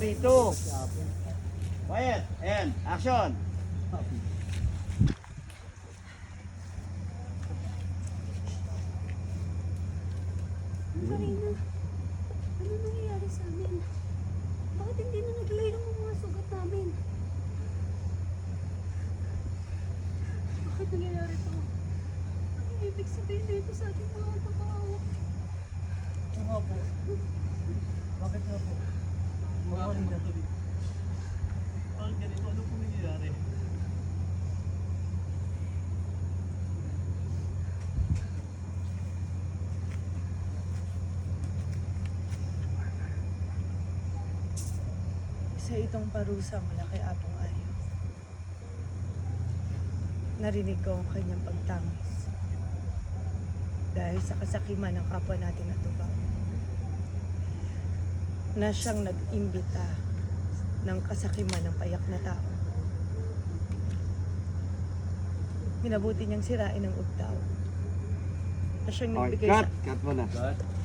3, 2. Quiet. And action. Marina, ano nangyayari sa amin? Bakit hindi na naglayang ang mga sugat namin? Bakit nangyayari to? Ano ibig sabihin dito sa ating mga trabaho? Ito nga po. Bakit nga po? Mawaling na to. Bakit ganito? Ano po nangyayari? Isa itong parusa mula kay Apong Ayo. Narinig ko ang kanyang pagtangis. Dahil sa kasakiman ng kapwa natin na tubaw. Na siyang nag-imbita ng kasakiman ng payak na tao. Minabuti niyang sirain ang ugtaw. Na siyang nagbigay sa... Cut mo na.